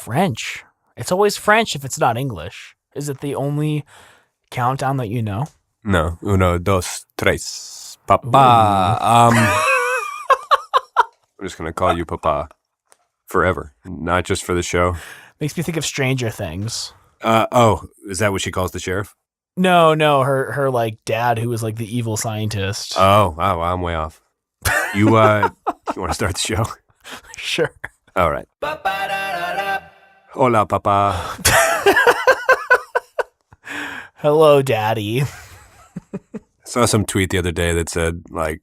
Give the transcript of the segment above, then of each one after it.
French. It's always French if it's not English. Is it the only countdown that you know? No. Uno, dos, tres. Papa. I'm just going to call you Papa forever, not just for the show. Makes me think of Stranger Things. Is that what she calls the sheriff? No, her like dad who was like the evil scientist. Oh, wow, I'm way off. You want to start the show? Sure. All right. Hola, Papa. Hello, Daddy. I saw some tweet the other day that said, like,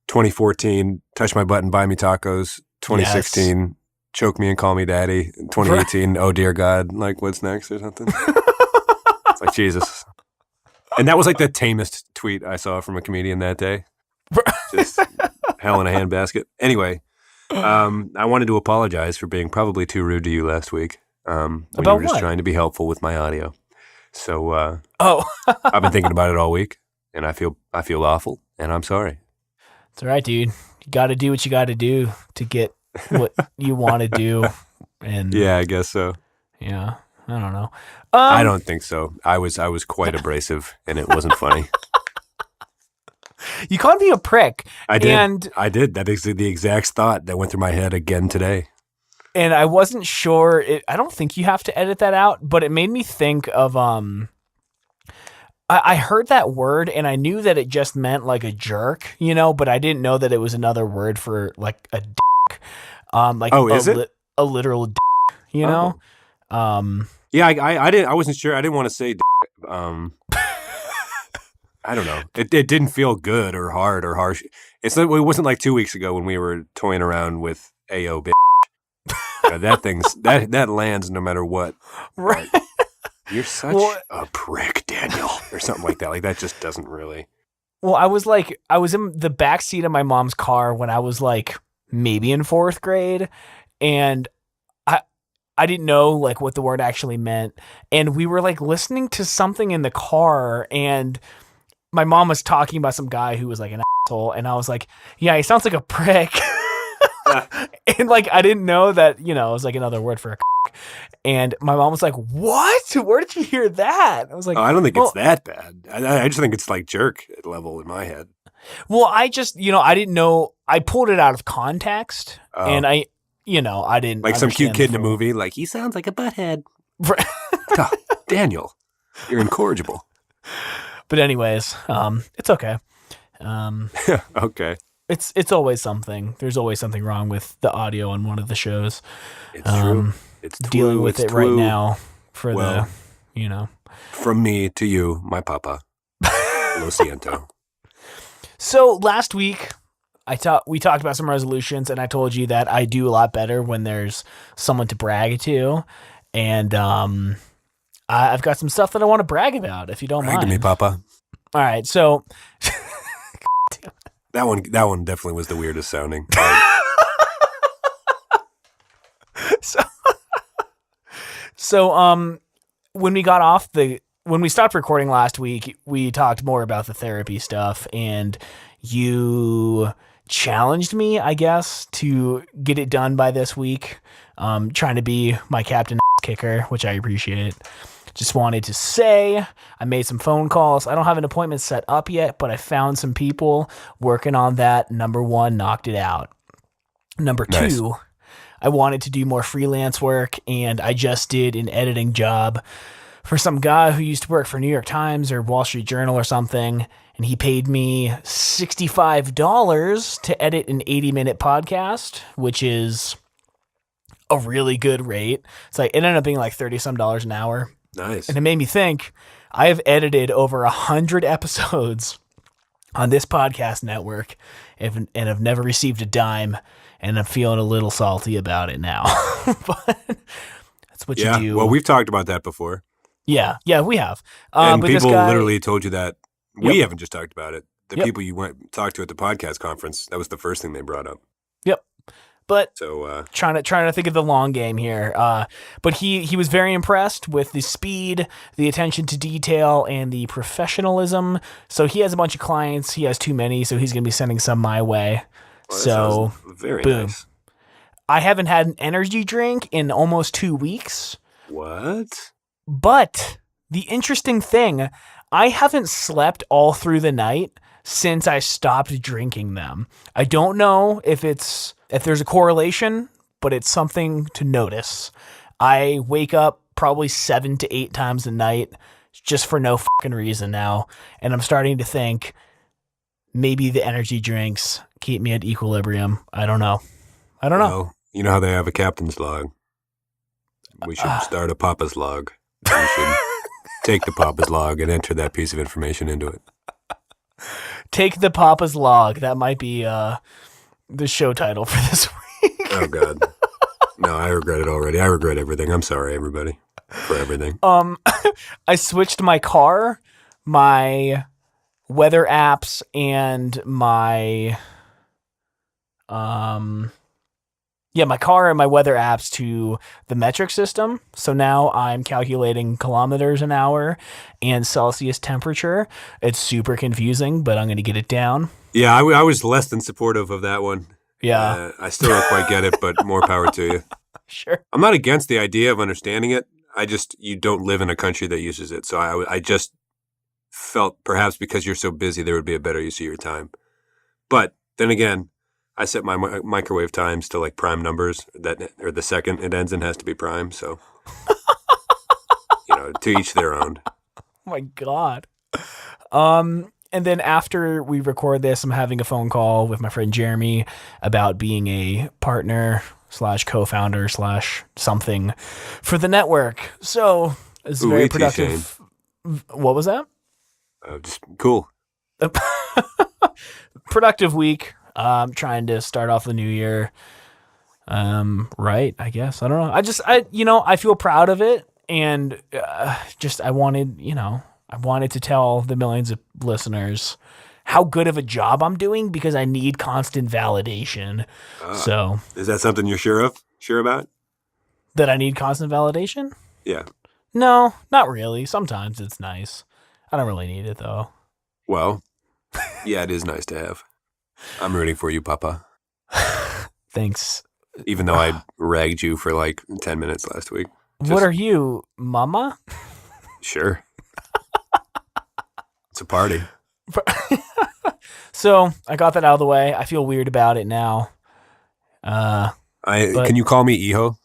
2014, touch my butt and buy me tacos. 2016, yes. Choke me and call me daddy. 2018, oh dear God, like, what's next or something? It's like, Jesus. And that was like the tamest tweet I saw from a comedian that day. Just hell in a handbasket. Anyway, I wanted to apologize for being probably too rude to you last week. When you were just trying to be helpful with my audio. So, I've been thinking about it all week, and I feel awful, and I'm sorry. It's all right, dude. You got to do what you got to do to get what you want to do. And yeah, I guess so. Yeah, I don't know. I don't think so. I was quite abrasive, and it wasn't funny. You called me a prick. I did. I did. That is the exact thought that went through my head again today. And I wasn't sure. I don't think you have to edit that out, but it made me think of I heard that word and I knew that it just meant like a jerk, but I didn't know that it was another word for like a dick. Is it a literal dick? Yeah, I didn't. I wasn't sure. I didn't want to say. I don't know. It didn't feel good or hard or harsh. It wasn't like 2 weeks ago when we were toying around with "Ayo, bitch." That lands no matter what. Right. You're such a prick, Daniel, or something like that. Like that just doesn't really. Well, I was in the back seat of my mom's car when I was like maybe in 4th grade, and I didn't know like what the word actually meant, and we were like listening to something in the car, and my mom was talking about some guy who was like an asshole, and I was like, yeah, he sounds like a prick. And like I didn't know that it was like another word for a and my mom was like, what? Where did you hear that? I was like, I don't think it's that bad. I just think it's like jerk level in my head. Well, I just I didn't know. I pulled it out of context, and I didn't like some cute kid in a movie like he sounds like a butthead. God, Daniel, you're incorrigible. But anyways, it's okay. Okay. It's always something. There's always something wrong with the audio on one of the shows. It's true. It's dealing with it right now for From me to you, my papa. Lo siento. So last week, we talked about some resolutions, and I told you that I do a lot better when there's someone to brag to, and I've got some stuff that I want to brag about, if you don't mind. Brag to me, papa. All right, so. That one definitely was the weirdest sounding. So when we stopped recording last week, we talked more about the therapy stuff, and you challenged me, I guess, to get it done by this week. Trying to be my captain kicker, which I appreciate. Just wanted to say I made some phone calls. I don't have an appointment set up yet, but I found some people working on that. Number 1, knocked it out. Number 2, I wanted to do more freelance work, and I just did an editing job for some guy who used to work for New York Times or Wall Street Journal or something, and he paid me $65 to edit an 80-minute podcast, which is a really good rate. It's like it ended up being like $30-some an hour. Nice. And it made me think, I have edited over 100 episodes on this podcast network and have never received a dime, and I'm feeling a little salty about it now. But that's what you do. Well, we've talked about that before. Yeah, we have. And but people this guy, literally told you that. We Yep. haven't just talked about it. The Yep. people you talked to at the podcast conference, that was the first thing they brought up. Yep. But so trying to think of the long game here. But he was very impressed with the speed, the attention to detail, and the professionalism. So he has a bunch of clients. He has too many, so he's going to be sending some my way. Well, so very boom. nice. I haven't had an energy drink in almost 2 weeks. What? But the interesting thing, I haven't slept all through the night since I stopped drinking them. I don't know if there's a correlation, but it's something to notice. I wake up probably 7 to 8 times a night just for no fucking reason now. And I'm starting to think maybe the energy drinks keep me at equilibrium. I don't know. Well, you know how they have a captain's log? We should start a Papa's log. We should take the Papa's log and enter that piece of information into it. Take the Papa's log. That might be the show title for this week. Oh, God. No, I regret it already. I regret everything. I'm sorry, everybody, for everything. I switched my car, my weather apps, and my my car and my weather apps to the metric system. So now I'm calculating kilometers an hour and Celsius temperature. It's super confusing, but I'm going to get it down. Yeah, I was less than supportive of that one. Yeah. I still don't quite get it, but more power to you. Sure. I'm not against the idea of understanding it. You don't live in a country that uses it. So I just felt perhaps because you're so busy, there would be a better use of your time. But then again, I set my microwave times to like prime numbers or the second it ends and has to be prime. So, to each their own. Oh my God. And then after we record this, I'm having a phone call with my friend Jeremy about being a partner / co-founder / something for the network. So it's very productive. What was that? Just cool. Productive week. Trying to start off the new year. Right, I guess. I don't know. I feel proud of it. And I wanted to tell the millions of listeners how good of a job I'm doing because I need constant validation. So is that something you're sure about? That I need constant validation? Yeah. No, not really. Sometimes it's nice. I don't really need it though. Well, yeah, it is nice to have. I'm rooting for you, Papa. Thanks. Even though I ragged you for like 10 minutes last week. What are you, Mama? Sure. It's a party. So I got that out of the way. I feel weird about it now. Can you call me Iho?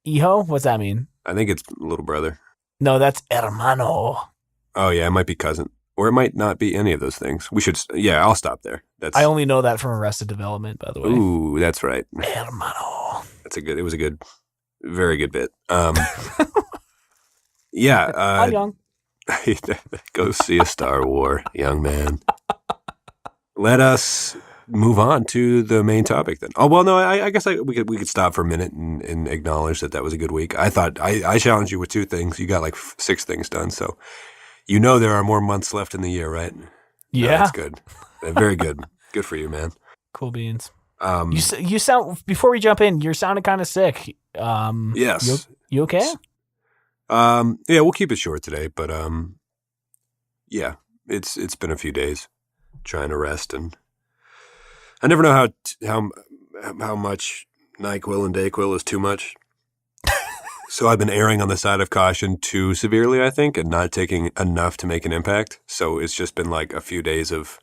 Iho? What's that mean? I think it's little brother. No, that's hermano. Oh yeah, it might be cousin. Or it might not be any of those things. I'll stop there. I only know that from Arrested Development, by the way. Ooh, that's right. Hermano. It was a good, very good bit. Yeah. I'm young. Go see a Star War, young man. Let us move on to the main topic then. Oh, well, no, I guess we could stop for a minute and acknowledge that was a good week. I thought I challenged you with 2 things. You got like 6 things done, so there are more months left in the year, right? Yeah. No, that's good. Very good. Good for you, man. Cool beans. You sound, before we jump in, you're sounding kind of sick. Yes. You okay? Yeah, we'll keep it short today, but yeah, it's been a few days trying to rest, and I never know how much NyQuil and DayQuil is too much. So I've been erring on the side of caution too severely, I think, and not taking enough to make an impact. So it's just been like a few days of,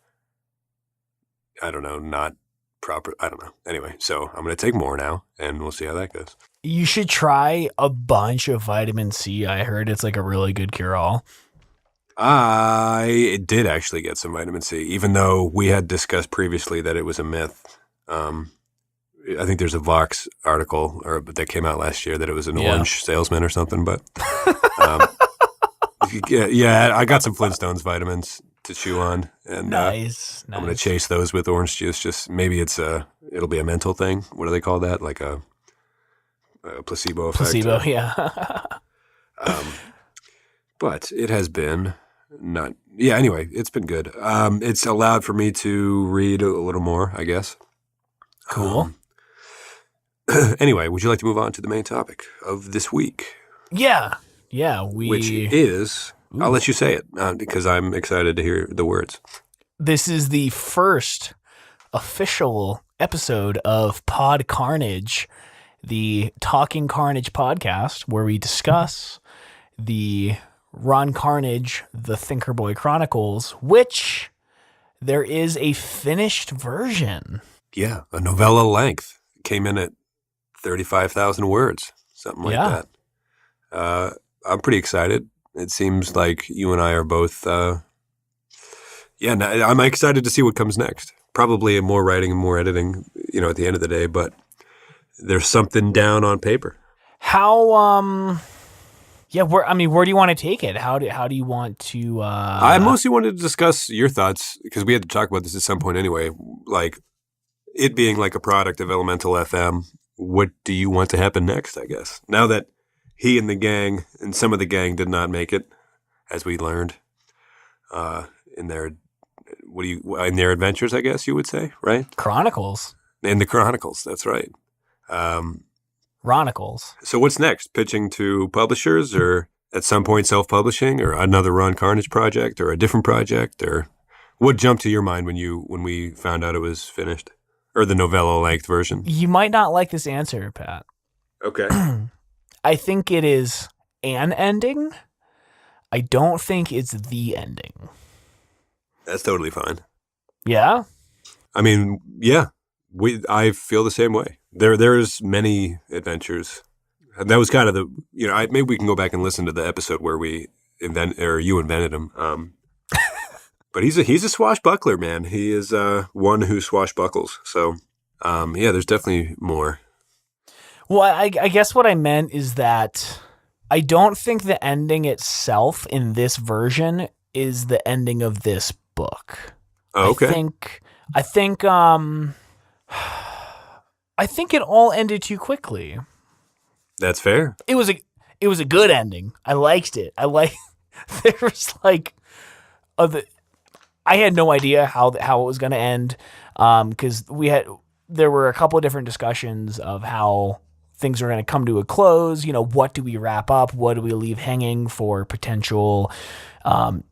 I don't know, not proper. I don't know. Anyway, so I'm going to take more now, and we'll see how that goes. You should try a bunch of vitamin C. I heard it's like a really good cure-all. I did actually get some vitamin C, even though we had discussed previously that it was a myth. I think there's a Vox article that came out last year that it was an orange salesman or something. But yeah, I got some Flintstones vitamins to chew on, and nice. I'm going to chase those with orange juice. Just maybe it'll be a mental thing. What do they call that? Like a placebo effect. Placebo, yeah. But it has been not. Yeah. Anyway, it's been good. It's allowed for me to read a little more, I guess. Cool. Anyway, would you like to move on to the main topic of this week? Yeah. Which is, I'll let you say it because I'm excited to hear the words. This is the first official episode of Pod Carnage, the Talking Carnage podcast, where we discuss the Ron Carnage, The Thinker Boy Chronicles, which there is a finished version. Yeah, a novella length. Came in at 35,000 words, something like that. I'm pretty excited. It seems like you and I are both, I'm excited to see what comes next. Probably more writing and more editing, at the end of the day, but there's something down on paper. How, where do you want to take it? How do you want to, I mostly wanted to discuss your thoughts, because we had to talk about this at some point anyway, like it being like a product of Elemental FM. What do you want to happen next, I guess? Now that he and the gang, and some of the gang did not make it, as we learned, in their adventures, I guess you would say, right? Chronicles. In the Chronicles, that's right. Chronicles. So what's next? Pitching to publishers, or at some point self-publishing, or another Ron Carnage project, or a different project, or what jumped to your mind when we found out it was finished, or the novella length version? You might not like this answer, Pat. Okay. I think it is an ending. I don't think it's the ending. That's totally fine. Yeah? I mean, yeah. I feel the same way. There's many adventures. And that was kind of maybe we can go back and listen to the episode where you invented him. But he's a swashbuckler, man. He is one who swashbuckles. So, there's definitely more. Well, I guess what I meant is that I don't think the ending itself in this version is the ending of this book. Oh, okay. I think it all ended too quickly. That's fair. It was a good ending. I liked it. There was I had no idea how it was going to end, because there were a couple of different discussions of how things are going to come to a close. What do we wrap up? What do we leave hanging for potential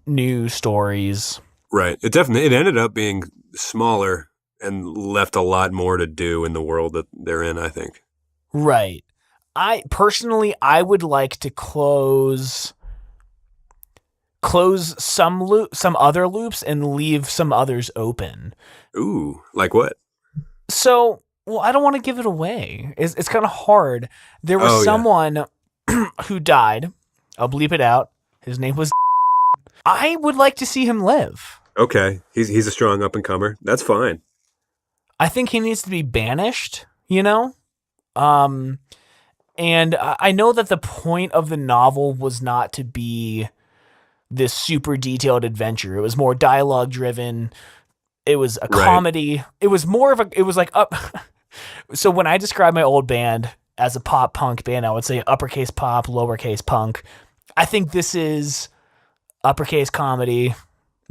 new stories? Right. It ended up being smaller and left a lot more to do in the world that they're in, I think. Right. I would like to close some other loops and leave some others open. Ooh, like what? So, well, I don't want to give it away. It's kind of hard. There was someone who died. I'll bleep it out. His name was. I would like to see him live. Okay, he's a strong up and comer. That's fine. I think he needs to be banished. And I know that the point of the novel was not to be this super detailed adventure. It was more dialogue driven. It was a comedy. Right. It was more of it was like up. So when I describe my old band as a pop punk band, I would say uppercase pop, lowercase punk. I think this is uppercase comedy,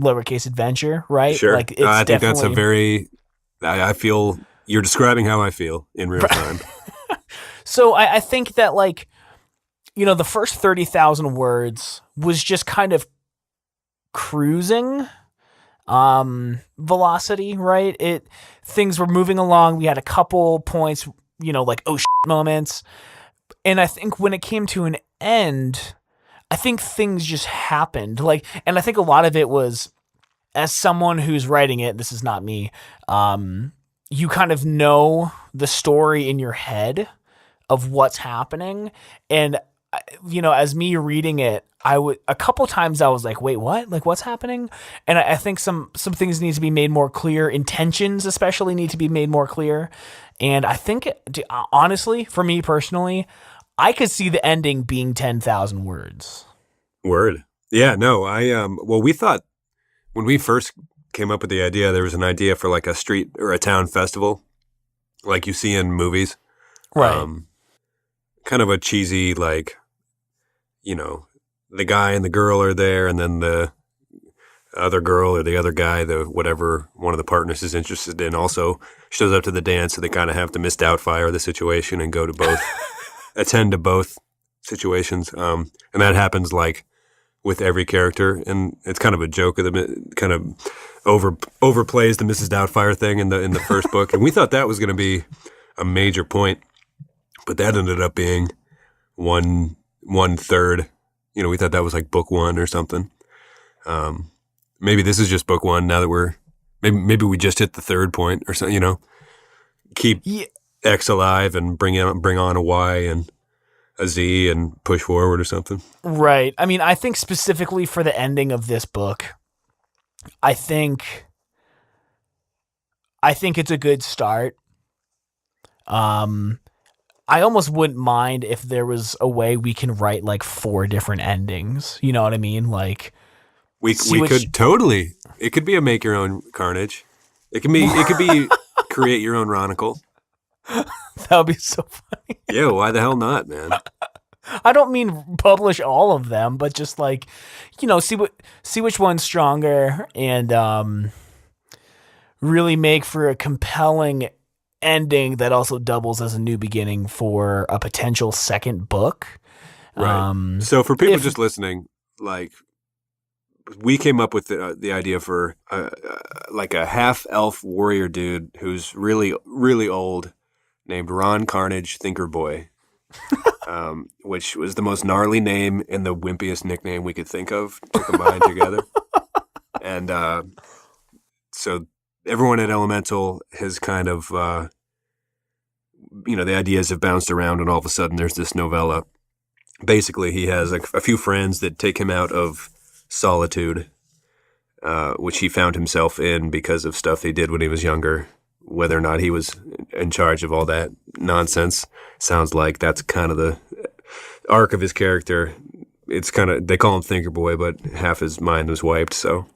lowercase adventure, right? Sure. Like I think that's I feel you're describing how I feel in real time. So I think that the first 30,000 words was just kind of cruising velocity, right? Things were moving along. We had a couple points, oh shit moments. And I think when it came to an end, I think things just happened. And I think a lot of it was, as someone who's writing it, this is not me, you kind of know the story in your head of what's happening. And, as me reading it, a couple times I was like, wait, what? Like, what's happening? And I think some things need to be made more clear. Intentions especially need to be made more clear. And I think, honestly, for me personally, I could see the ending being 10,000 words. Word. Yeah, no, we thought when we first came up with the idea, there was an idea for like a street or a town festival, like you see in movies. Right. Kind of a cheesy, the guy and the girl are there, and then the other girl or the other guy, whatever one of the partners is interested in, also shows up to the dance, so they kind of have to Miss Doubtfire the situation and go to both, attend to both situations. And that happens with every character, and it's kind of a joke of kind of overplays the Mrs. Doubtfire thing in the first book, and we thought that was going to be a major point But that ended up being one third. You know, we thought that was like book one or something. Maybe this is just book one now that we're maybe we just hit the third point or something. You know, keep X alive and bring on a Y and a Z and push forward or something. Right. I mean, I think specifically for the ending of this book, I think it's a good start. I almost wouldn't mind if there was a way we can write like 4 different endings. You know what I mean? Like we could totally. It could be a make your own Carnage. It could be create your own Ronicle. That would be so funny. Yeah, why the hell not, man? I don't mean publish all of them, but just like, you know, see which one's stronger and really make for a compelling ending that also doubles as a new beginning for a potential second book. Right. So for people just listening, like we came up with the idea for like a half elf warrior dude who's really, really old, named Ron Carnage Thinker Boy, which was the most gnarly name and the wimpiest nickname we could think of to combine together. And so everyone at Elemental has kind of, you know, the ideas have bounced around and all of a sudden there's this novella. Basically, he has a few friends that take him out of solitude, which he found himself in because of stuff he did when he was younger. Whether or not he was in charge of all that nonsense sounds like that's kind of the arc of his character. It's kind of, they call him Thinker Boy, but half his mind was wiped. So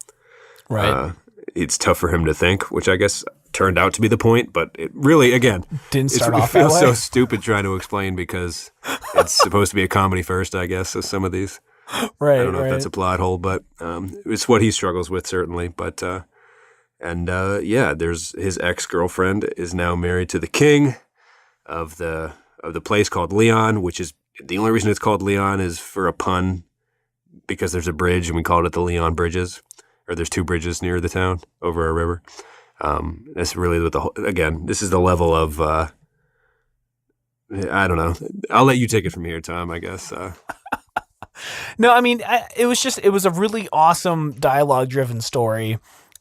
right. It's tough for him to think, which I guess turned out to be the point. But it really, again, didn't start off that way. It feels so stupid trying to explain because it's supposed to be a comedy first, I guess, so some of these. Right. I don't know if that's a plot hole, but it's what he struggles with, certainly. But there's his ex-girlfriend is now married to the king of the place called Leon, which is the only reason it's called Leon is for a pun because there's a bridge and we called it the Leon Bridges, or there's 2 bridges near the town over a river. That's really what this is the level of I don't know. I'll let you take it from here, Tom, I guess. No, I mean, it was a really awesome dialogue-driven story,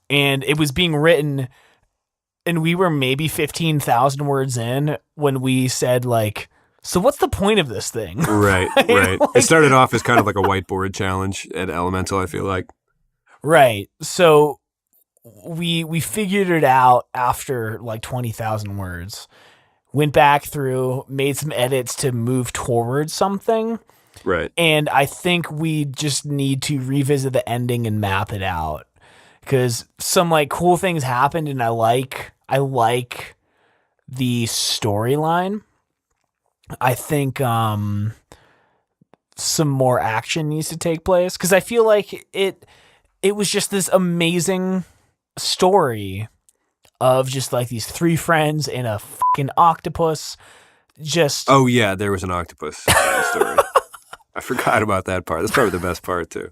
and it was being written, and we were maybe 15,000 words in when we said, like, so what's the point of this thing? Right, right. Like, it started off as kind of like a whiteboard challenge at Elemental, I feel like. Right. So we figured it out after, like, 20,000 words. Went back through, made some edits to move towards something. Right. And I think we just need to revisit the ending and map it out because some like cool things happened and I like the storyline. I think some more action needs to take place because I feel like it was just this amazing story of just like these 3 friends and a fucking octopus. Just oh yeah, there was an octopus in the story. I forgot about that part. That's probably the best part too.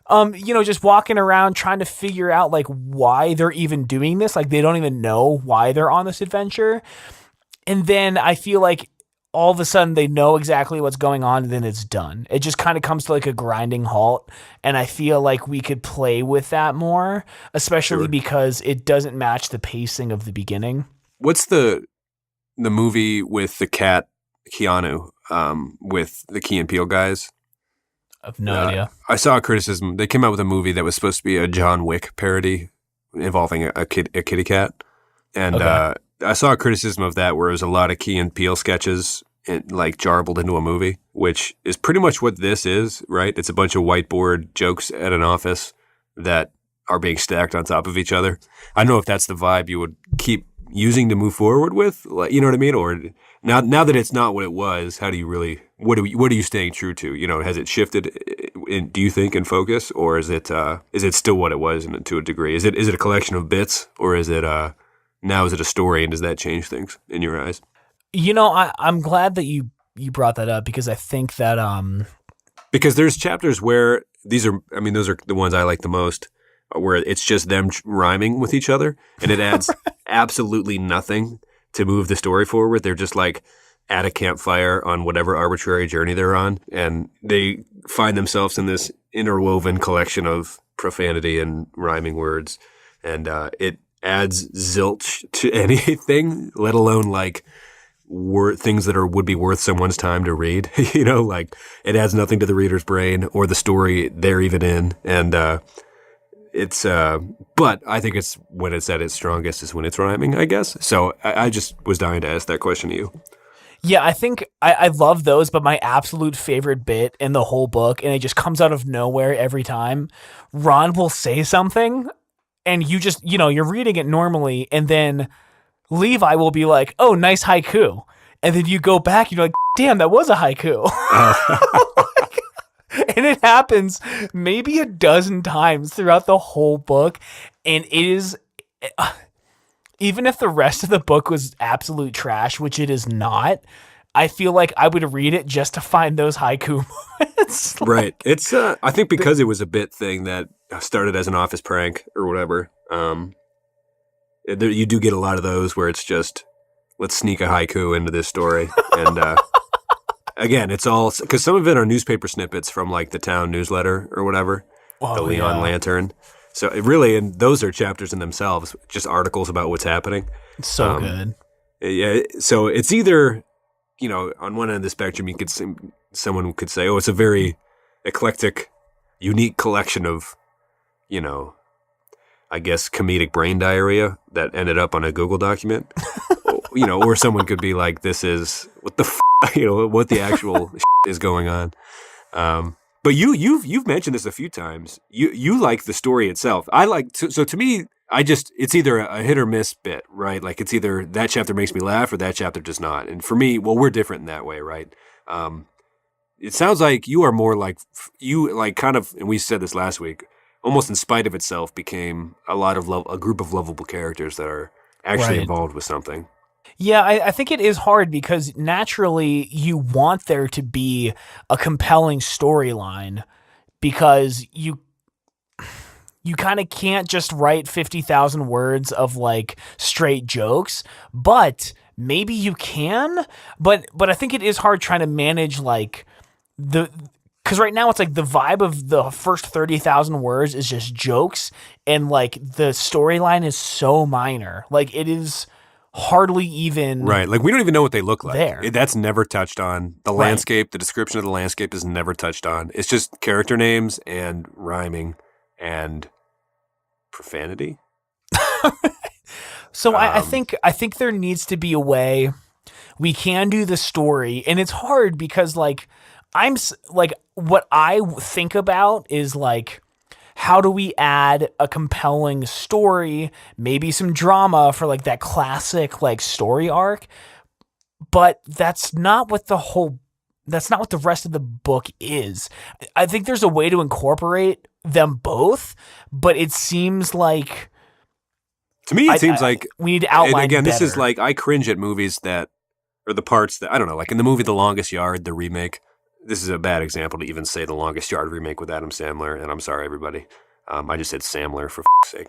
You know, just walking around trying to figure out like why they're even doing this. Like they don't even know why they're on this adventure. And then I feel like all of a sudden they know exactly what's going on and then it's done. It just kind of comes to like a grinding halt. And I feel like we could play with that more, especially because it doesn't match the pacing of the beginning. What's the movie with the cat Keanu? With the Key and Peele guys. I have no idea. I saw a criticism. They came out with a movie that was supposed to be a John Wick parody involving a kitty cat. And I saw a criticism of that where it was a lot of Key and Peele sketches like jarbled into a movie, which is pretty much what this is, right? It's a bunch of whiteboard jokes at an office that are being stacked on top of each other. I don't know if that's the vibe you would keep using to move forward with, like, you know what I mean? Or now that it's not what it was, how do you really? What are you staying true to? You know, has it shifted? Do you think in focus, or is it still what it was to a degree? Is it a collection of bits, or is it now is it a story, and does that change things in your eyes? You know, I'm glad that you brought that up because I think that because there's chapters where those are the ones I like the most, where it's just them rhyming with each other, and it adds absolutely nothing to move the story forward. They're just like at a campfire on whatever arbitrary journey they're on, and they find themselves in this interwoven collection of profanity and rhyming words, and it adds zilch to anything, let alone like things that would be worth someone's time to read. Like it adds nothing to the reader's brain or the story they're even in, and it's but I think it's when it's at its strongest is when it's rhyming, I guess. So I just was dying to ask that question to you. Yeah, I think I love those, but my absolute favorite bit in the whole book, and it just comes out of nowhere every time, Ron will say something, and you just, you're reading it normally, and then Levi will be like, oh, nice haiku. And then you go back, and you're like, damn, that was a haiku. And it happens maybe a dozen times throughout the whole book, and it is... even if the rest of the book was absolute trash, which it is not, I feel like I would read it just to find those haiku moments. Right. It's, I think because it was a bit thing that started as an office prank or whatever, you do get a lot of those where it's just, let's sneak a haiku into this story. And again, it's all, because some of it are newspaper snippets from like the town newsletter or whatever, the Leon Lantern. So it really, and those are chapters in themselves, just articles about what's happening. It's so good. Yeah. So it's either, on one end of the spectrum, someone could say, oh, it's a very eclectic, unique collection of, I guess, comedic brain diarrhea that ended up on a Google document. Or someone could be like, this is what the, what the actual is going on. But you've mentioned this a few times. You like the story itself. I like so to me, it's either a hit or miss bit, right? Like it's either that chapter makes me laugh or that chapter does not. And for me, well, we're different in that way, right? It sounds like you are more like kind of, and we said this last week, almost in spite of itself, became a group of lovable characters that are actually involved with something. Yeah, I think it is hard because naturally you want there to be a compelling storyline because you kind of can't just write 50,000 words of like straight jokes, but maybe you can. But I think it is hard trying to manage like because right now it's like the vibe of the first 30,000 words is just jokes and like the storyline is so minor. Like it is hardly even right. Like we don't even know what they look like. There. That's never touched on. The landscape, the description of the landscape is never touched on. It's just character names and rhyming and profanity. So I think there needs to be a way we can do the story, and it's hard because like I'm like what I think about is like, how do we add a compelling story, maybe some drama for like that classic like story arc? But that's not what the rest of the book is. I think there's a way to incorporate them both, but it seems like to me, it seems like we need to outline. And again, better. This is like I cringe at movies that or the parts that I don't know, like in the movie The Longest Yard, the remake. This is a bad example to even say The Longest Yard remake with Adam Sandler, and I'm sorry, everybody. I just said Samler for sake,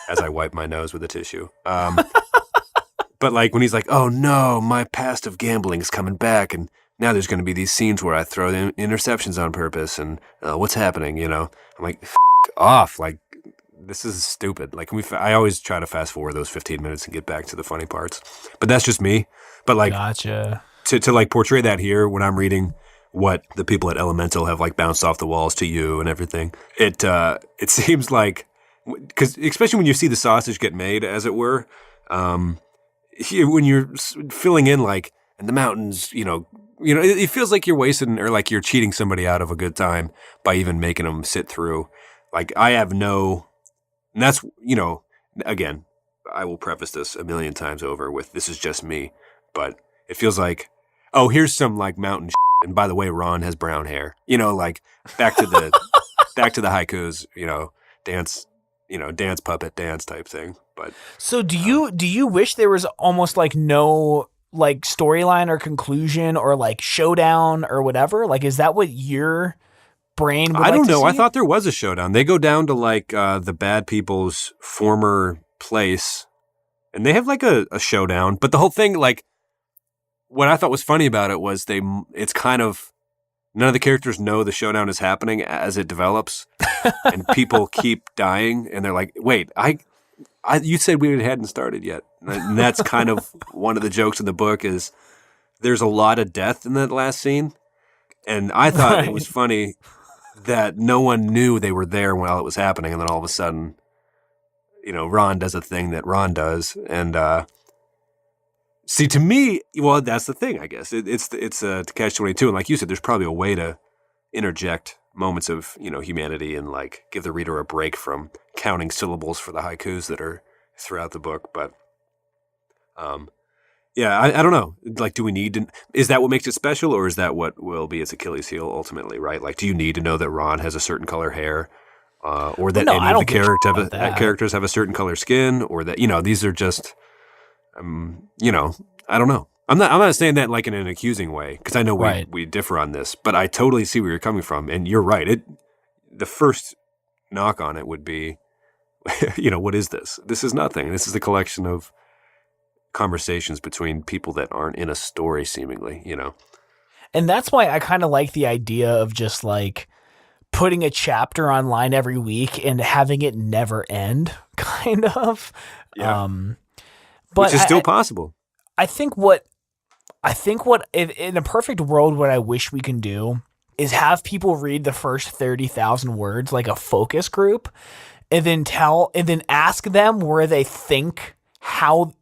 as I wipe my nose with a tissue. But like when he's like, oh no, my past of gambling is coming back, and now there's going to be these scenes where I throw the interceptions on purpose, and what's happening, I'm like, off, like, this is stupid. Like, I always try to fast forward those 15 minutes and get back to the funny parts. But that's just me. But like, gotcha. To like portray that here when I'm reading what the people at Elemental have like bounced off the walls to you and everything. It seems like, because especially when you see the sausage get made, as it were, when you're filling in like in the mountains, it feels like you're wasting or like you're cheating somebody out of a good time by even making them sit through. Like I have and that's, again, I will preface this a million times over with this is just me, but it feels like, oh, here's some like mountain and by the way, Ron has brown hair. Like back to the haikus, dance puppet dance type thing. But so do you wish there was almost like no like storyline or conclusion or like showdown or whatever? Like, is that what your brain would I don't know. see? I thought there was a showdown. They go down to like the bad people's former place and they have like a showdown, but the whole thing, like, what I thought was funny about it was it's kind of, none of the characters know the showdown is happening as it develops, and people keep dying, and they're like, wait, you said we hadn't started yet. And that's kind of one of the jokes in the book is there's a lot of death in that last scene. And I thought it was funny that no one knew they were there while it was happening. And then all of a sudden, Ron does a thing that Ron does. And see, to me, well, that's the thing, I guess. It's a catch-22. And like you said, there's probably a way to interject moments of, humanity and like give the reader a break from counting syllables for the haikus that are throughout the book. But yeah, I don't know. Like, do we need to? Is that what makes it special, or is that what will be its Achilles heel ultimately? Right? Like, do you need to know that Ron has a certain color hair, or that any of the characters have a certain color skin, or that these are just, I don't know. I'm not saying that like in an accusing way because I know we differ on this, but I totally see where you're coming from, and you're right. The first knock on it would be, what is this? This is nothing. This is a collection of conversations between people that aren't in a story, seemingly, And that's why I kind of like the idea of just like putting a chapter online every week and having it never end, kind of. Yeah. But which is still possible. I think what in a perfect world, what I wish we can do is have people read the first 30,000 words like a focus group, and then ask them where they think how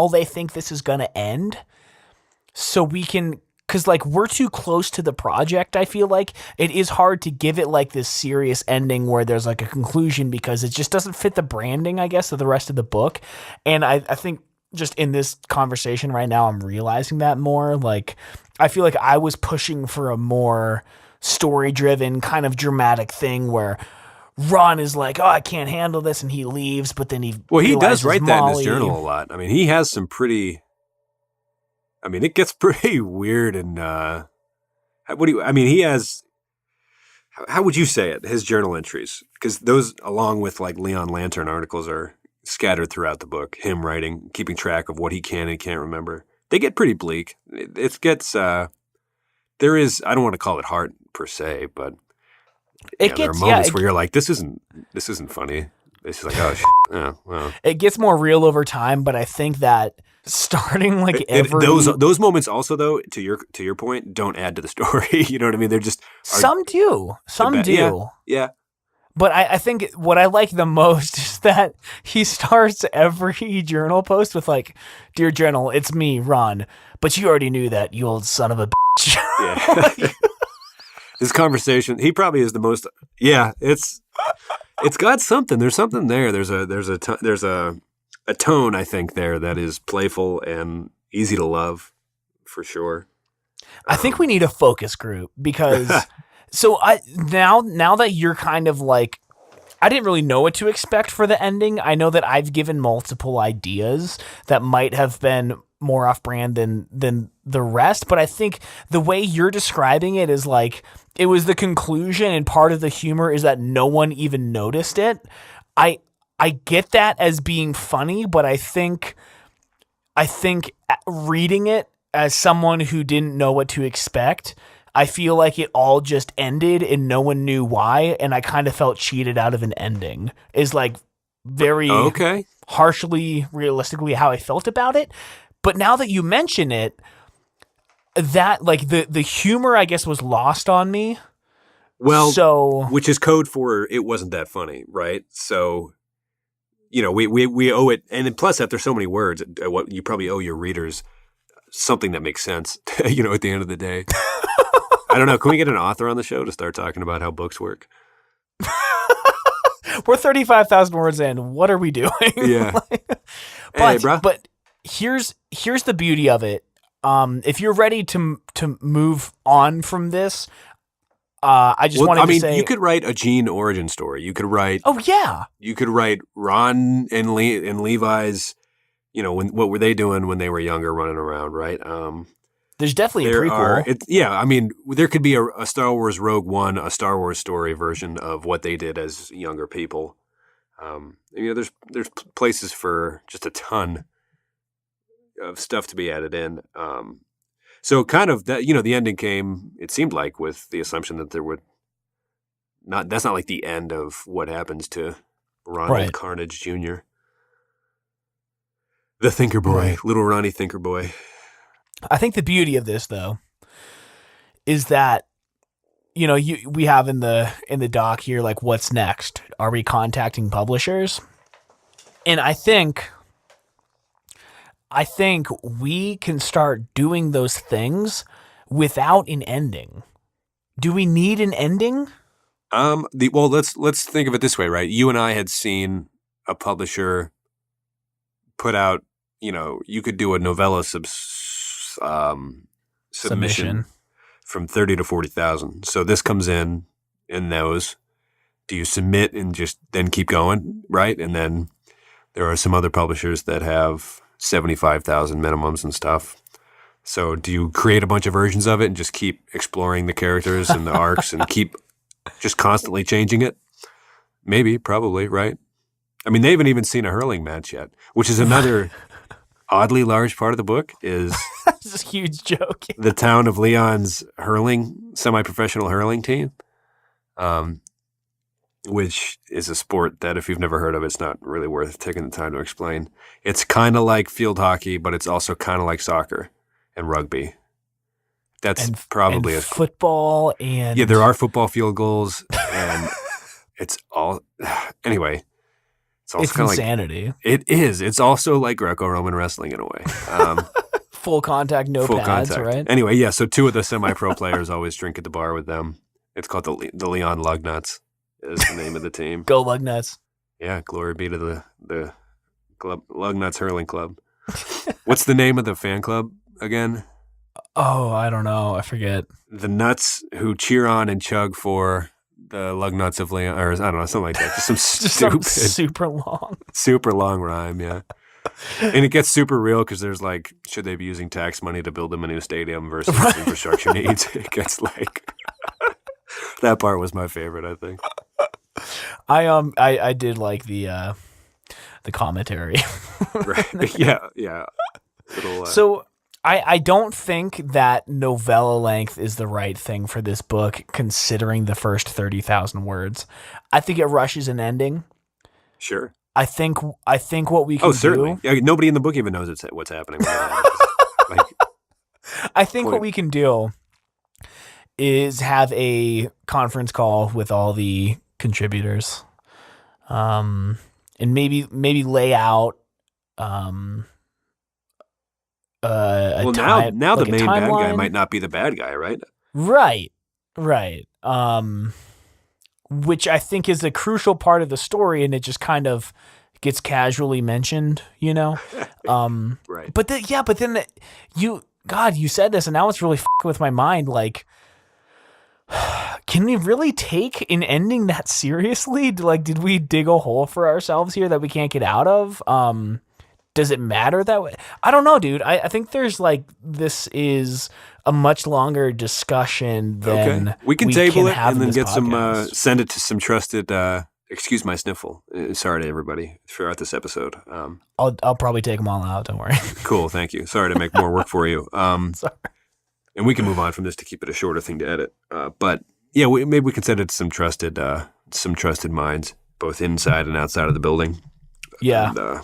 they think this is going to end, so we can, because like we're too close to the project. I feel like it is hard to give it like this serious ending where there's like a conclusion because it just doesn't fit the branding, I guess, of the rest of the book. And I think just in this conversation right now, I'm realizing that more. Like, I feel like I was pushing for a more story-driven kind of dramatic thing where Ron is like, oh, I can't handle this, and he leaves, but then he does write that in his journal a lot. I mean, he has some it gets pretty weird, and he has, how would you say it, his journal entries? Because those, along with like Leon Lantern articles, are scattered throughout the book, him writing, keeping track of what he can and can't remember. They get pretty bleak. It gets, there is, I don't want to call it heart per se, but there are moments where you're like, this isn't funny. It's just like, oh, yeah, well. It gets more real over time, but I think that starting like those moments also, though, to your point, don't add to the story. You know what I mean? They're just some do. Yeah. But I think what I like the most is that he starts every journal post with like, "Dear Journal, it's me, Ron. But you already knew that, you old son of a bitch." Yeah. His conversation, he probably is the most. Yeah, it's got something. There's something there. There's a tone, I think, there that is playful and easy to love, for sure. I think we need a focus group because. So now that you're kind of like, I didn't really know what to expect for the ending. I know that I've given multiple ideas that might have been more off-brand than the rest, but I think the way you're describing it is like it was the conclusion, and part of the humor is that no one even noticed it. I get that as being funny, but I think reading it as someone who didn't know what to expect, I feel like it all just ended and no one knew why, and I kind of felt cheated out of an ending. Is like very harshly, realistically how I felt about it. But now that you mention it, that like the humor, I guess, was lost on me. Well, which is code for it wasn't that funny, right? So, we owe it, and plus after so many words, what you probably owe your readers something that makes sense. At the end of the day. I don't know. Can we get an author on the show to start talking about how books work? We're 35,000 words in. What are we doing? Yeah. Hey, bro. But here's the beauty of it. If you're ready to move on from this, I just wanted to say, you could write a Gene origin story. You could write. Oh yeah. You could write Ron and Levi's. What were they doing when they were younger, running around, right? There's definitely a prequel. There could be a Star Wars Rogue One, a Star Wars story version of what they did as younger people. There's places for just a ton of stuff to be added in. So kind of that, the ending came, it seemed like, with the assumption that there would that's not like the end of what happens to Ronald Carnage Jr. The Thinker Boy, little Ronnie Thinker Boy. I think the beauty of this, though, is that, we have in the doc here, like, what's next? Are we contacting publishers? And I think we can start doing those things without an ending. Do we need an ending? Well, let's think of it this way, right? You and I had seen a publisher put out, you could do a novella submission from 30 to 40,000. So this comes in those. Do you submit and just then keep going, right? And then there are some other publishers that have 75,000 minimums and stuff. So do you create a bunch of versions of it and just keep exploring the characters and the arcs and keep just constantly changing it? Maybe, probably, right? I mean, they haven't even seen a hurling match yet, which is another oddly large part of the book is this is a huge joke. The town of Leon's hurling, semi-professional hurling team, which is a sport that if you've never heard of, it's not really worth taking the time to explain. It's kind of like field hockey, but it's also kind of like soccer and rugby. That's probably and football and there are football field goals and it's all anyway. It's also kind of insanity. Like, it is. It's also like Greco-Roman wrestling in a way. Full contact, no pads, right? Anyway, yeah. So two of the semi-pro players always drink at the bar with them. It's called the Leon Lugnuts. Is the name of the team. Go Lugnuts. Yeah, glory be to the club, Lugnuts Hurling Club. What's the name of the fan club again? Oh, I don't know. I forget. The Nuts who cheer on and chug for the Lugnuts of Leon, or I don't know, something like that. Just some stupid, super long rhyme, yeah. And it gets super real because there's like, should they be using tax money to build them a new stadium versus infrastructure needs? It gets like, that part was my favorite, I think. I did like the commentary. Right. Yeah. Little, so I don't think that novella length is the right thing for this book, considering the first 30,000 words. I think it rushes an ending. Sure. I think what we can certainly. do. Yeah, nobody in the book even knows what's happening. I think what we can do is have a conference call with all the contributors, and maybe lay out now the main bad guy might not be the bad guy, right? Right. Which I think is a crucial part of the story, and it just kind of gets casually mentioned, Right. But then you said this, and now it's really fucking with my mind. Like, can we really take an ending that seriously? Did we dig a hole for ourselves here that we can't get out of? Does it matter that way? I don't know, dude. I think there's this is a much longer discussion than we can table it have and then get podcast. send it to some trusted. Excuse my sniffle. Sorry to everybody throughout this episode. I'll probably take them all out. Don't worry. Cool, thank you. Sorry to make more work for you. Sorry. And we can move on from this to keep it a shorter thing to edit. But yeah, maybe we can send it to some trusted minds, both inside and outside of the building. Yeah. And,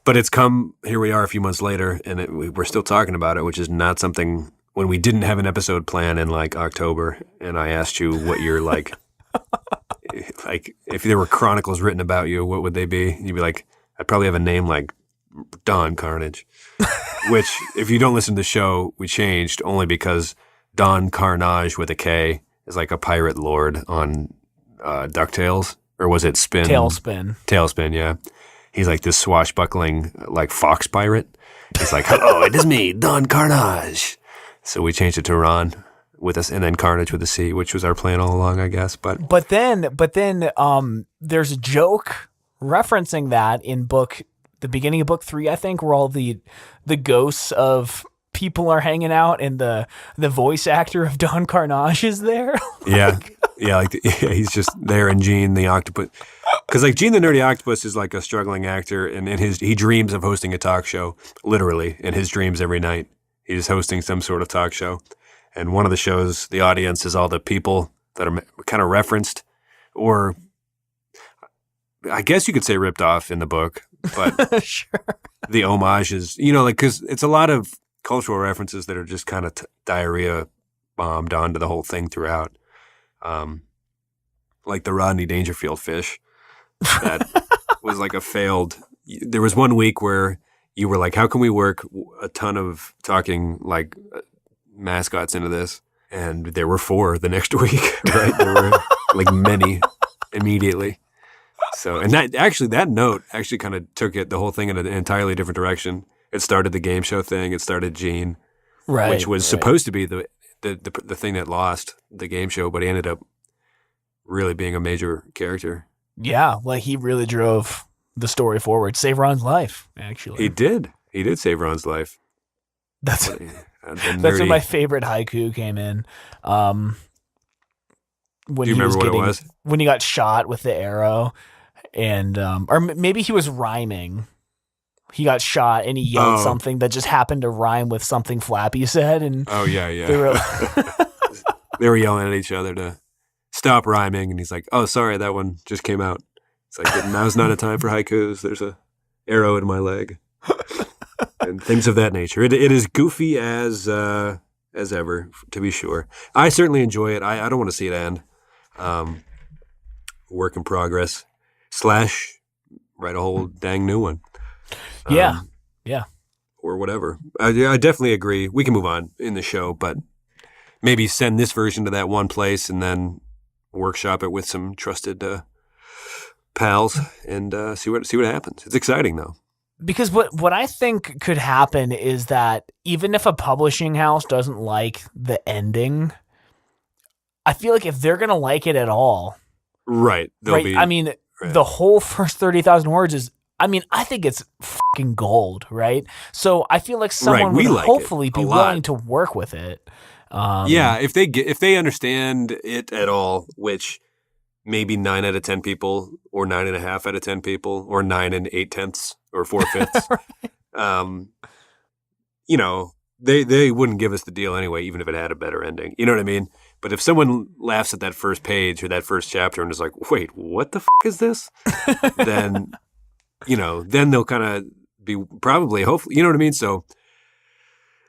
but it's come, here we are a few months later, and we're still talking about it, which is not something, when we didn't have an episode plan in like October, and I asked you what you're like, like if there were chronicles written about you, what would they be? You'd be like, I'd probably have a name like Don Carnage, which if you don't listen to the show, we changed only because Don Carnage with a K is like a pirate lord on DuckTales, or was it Spin? Tailspin, yeah. He's like this swashbuckling, like fox pirate. He's like, hello, it is me, Don Carnage. So we changed it to Ron with us, and then Carnage with a C, which was our plan all along, I guess. But then, there's a joke referencing that in the beginning of book 3, I think, where all the ghosts of people are hanging out, and the voice actor of Don Carnage is there. He's just there, and Gene the octopus. Because like Gene the Nerdy Octopus is like a struggling actor, and he dreams of hosting a talk show, literally, in his dreams every night. He's hosting some sort of talk show. And one of the shows, the audience is all the people that are kind of referenced, or I guess you could say ripped off in the book, but Sure. the homage is, like, because it's a lot of cultural references that are just kind of diarrhea bombed onto the whole thing throughout. Like the Rodney Dangerfield fish that was like a failed. There was one week where you were like, how can we work a ton of talking like mascots into this? And there were 4 the next week, right? There were like many immediately. So, and that note actually kind of took the whole thing in an entirely different direction. It started the game show thing. It started Gene, which was supposed to be the thing that lost the game show, but he ended up really being a major character. Yeah, like he really drove the story forward. Save Ron's life, actually. He did save Ron's life. That's where my favorite haiku came in. When Do you remember what it was? When he got shot with the arrow, and or maybe he was rhyming. He got shot and he yelled something that just happened to rhyme with something Flappy said. And they were yelling at each other to stop rhyming, and he's like, "Oh, sorry, that one just came out." It's like, now's not a time for haikus. There's a arrow in my leg, and things of that nature. It is goofy as ever, to be sure. I certainly enjoy it. I don't want to see it end. Work in progress. / write a whole dang new one. Yeah. Or whatever. I definitely agree. We can move on in the show, but maybe send this version to that one place and then workshop it with some trusted pals and see what happens. It's exciting though. Because what I think could happen is that even if a publishing house doesn't like the ending, I feel like if they're going to like it at all, right? The whole first 30,000 words is, I think it's fucking gold, right? So I feel like someone would hopefully be willing to work with it. If they understand it at all, which maybe 9 out of 10 people, or 9.5 out of 10 people, or 9 8/10 or 4/5. They wouldn't give us the deal anyway, even if it had a better ending. You know what I mean? But if someone laughs at that first page or that first chapter and is like, "Wait, what the f*** is this?" then they'll kind of be probably, hopefully, you know what I mean? So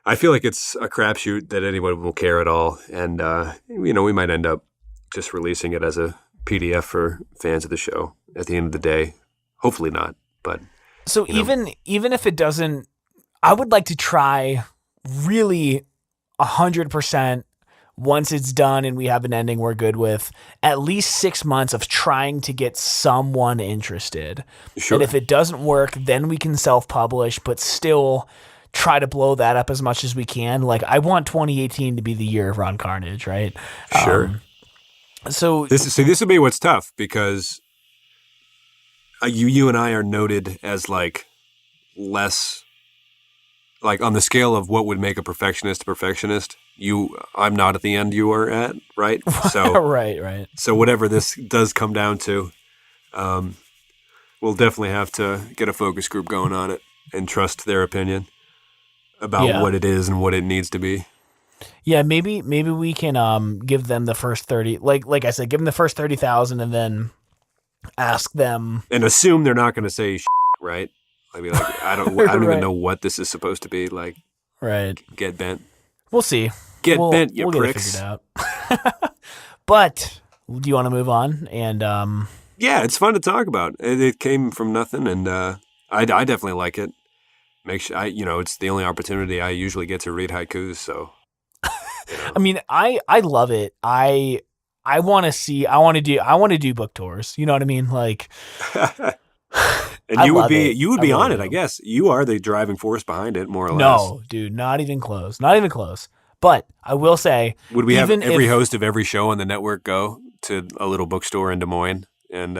I feel like it's a crapshoot that anyone will care at all. And, we might end up just releasing it as a PDF for fans of the show at the end of the day. Hopefully not. But so even if it doesn't, I would like to try really 100% once it's done and we have an ending we're good with, at least 6 months of trying to get someone interested. Sure. And if it doesn't work, then we can self-publish, but still try to blow that up as much as we can. Like, I want 2018 to be the year of Ron Carnage, right? Sure. So this will be what's tough, because you and I are noted as like less, like on the scale of what would make a perfectionist. I'm not at the end you are at, right? So right. So whatever this does come down to, we'll definitely have to get a focus group going on it and trust their opinion about what it is and what it needs to be. Yeah, maybe we can give them the first 30, like I said, give them the first 30,000 and then ask them and assume they're not going to say shit, right? I mean, like, I don't even know what this is supposed to be, like. Right. Get bent. We'll see. Get bent, you pricks. Get it figured out. But do you want to move on? And yeah, it's fun to talk about. It came from nothing, and I definitely like it. Make sure it's the only opportunity I usually get to read haikus. So, I mean, I love it. I want to do book tours. You know what I mean? Like, and you would be on it. I guess you are the driving force behind it, more or less. No, dude, not even close. Not even close. But I will say, would we have every host of every show on the network go to a little bookstore in Des Moines and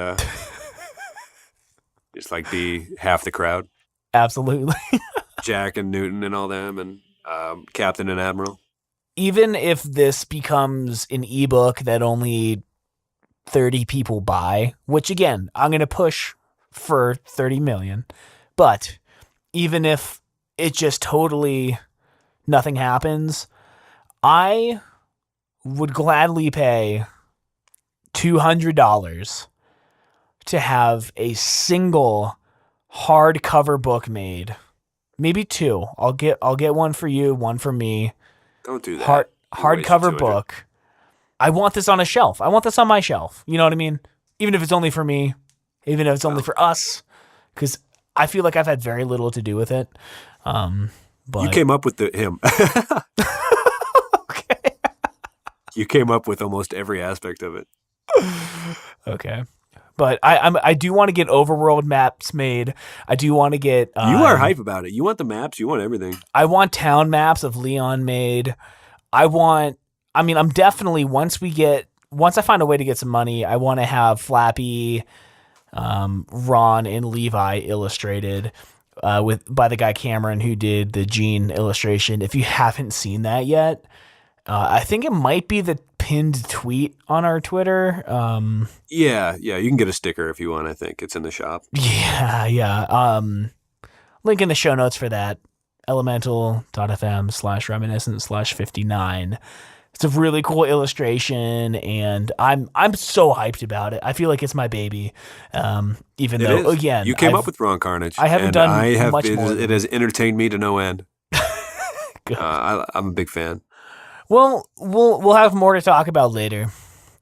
just like be half the crowd? Absolutely. Jack and Newton and all them, and Captain and Admiral. Even if this becomes an ebook that only 30 people buy, which again, I'm going to push for 30 million, but even if it just totally nothing happens, I would gladly pay $200 to have a single hardcover book made. Maybe two. I'll get one for you, one for me. Don't do that. Hardcover book. I want this on a shelf. I want this on my shelf. You know what I mean? Even if it's only for me, even if it's only for us, because I feel like I've had very little to do with it. But you came up with him. Okay. You came up with almost every aspect of it. Okay. But I do want to get overworld maps made. I do want to get... you are hype about it. You want the maps. You want everything. I want town maps of Leon made. I'm definitely, once I find a way to get some money, I want to have Flappy, Ron, and Levi illustrated by the guy Cameron who did the Gene illustration. If you haven't seen that yet, I think it might be the pinned tweet on our Twitter. Yeah, you can get a sticker if you want. I think it's in the shop. Yeah. Link in the show notes for that. elemental.fm/reminiscent/59. It's a really cool illustration, and I'm so hyped about it. I feel like it's my baby. Even though, again, you came up with Ron Carnage. I haven't done much more. It has entertained me to no end. I'm a big fan. Well, we'll have more to talk about later.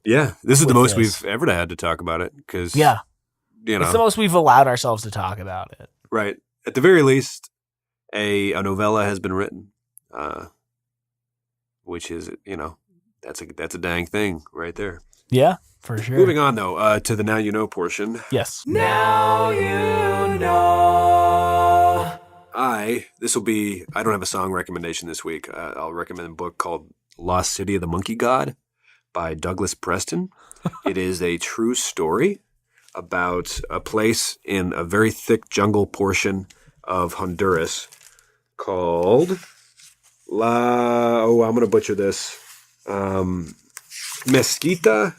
Yeah, this is the most we've ever had to talk about it because it's the most we've allowed ourselves to talk about it. Right. At the very least, a novella has been written, which is that's a dang thing right there. Yeah, for sure. Moving on though to the now you know portion. Yes. Now you know. I don't have a song recommendation this week. I'll recommend a book called Lost City of the Monkey God by Douglas Preston. It is a true story about a place in a very thick jungle portion of Honduras called I'm going to butcher this. Mesquita,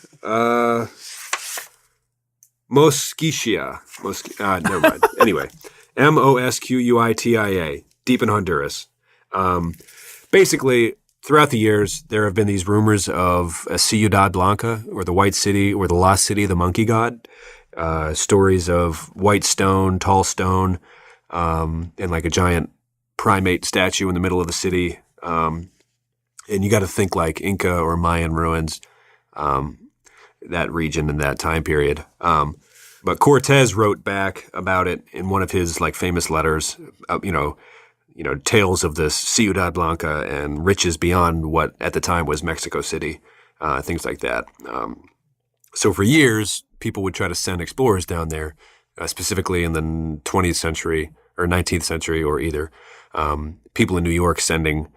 Mosquitia. Never mind. Anyway, Mosquitia, deep in Honduras. Basically, throughout the years, there have been these rumors of a Ciudad Blanca, or the White City, or the Lost City of the Monkey God. Stories of white stone, tall stone, and like a giant primate statue in the middle of the city. And you got to think like Inca or Mayan ruins, that region in that time period. But Cortez wrote back about it in one of his like famous letters, tales of this Ciudad Blanca and riches beyond what at the time was Mexico City, things like that. So for years, people would try to send explorers down there, specifically in the 20th century or 19th century or either. People in New York sending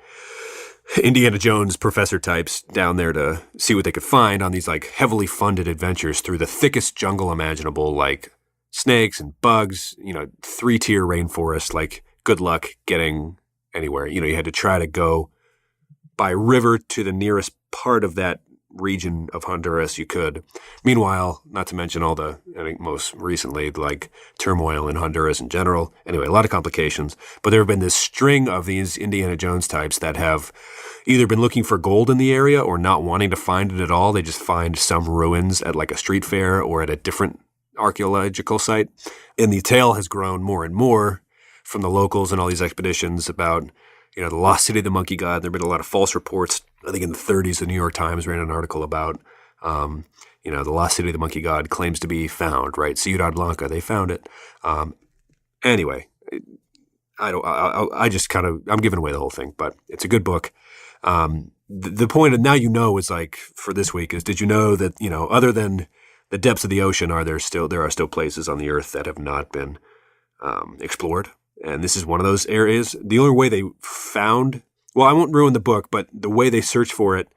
Indiana Jones professor types down there to see what they could find on these like heavily funded adventures through the thickest jungle imaginable, like snakes and bugs, 3-tier rainforest. Like good luck getting anywhere. You had to try to go by river to the nearest part of that region of Honduras you could. Meanwhile, not to mention all the, I think most recently, like turmoil in Honduras in general. Anyway, a lot of complications. But there have been this string of these Indiana Jones types that have either been looking for gold in the area or not wanting to find it at all. They just find some ruins at like a street fair or at a different archaeological site. And the tale has grown more and more from the locals and all these expeditions about the Lost City of the Monkey God. There have been a lot of false reports. I think in the 30s, the New York Times ran an article about, the Lost City of the Monkey God claims to be found, right? Ciudad Blanca, they found it. Anyway, I'm giving away the whole thing, but it's a good book. The point of now is like for this week is, did you know that, other than the depths of the ocean, there are still places on the earth that have not been explored? And this is one of those areas. The only way they found, I won't ruin the book, but the way they search for it,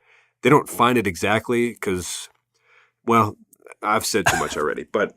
they don't find it exactly because, I've said too much already. But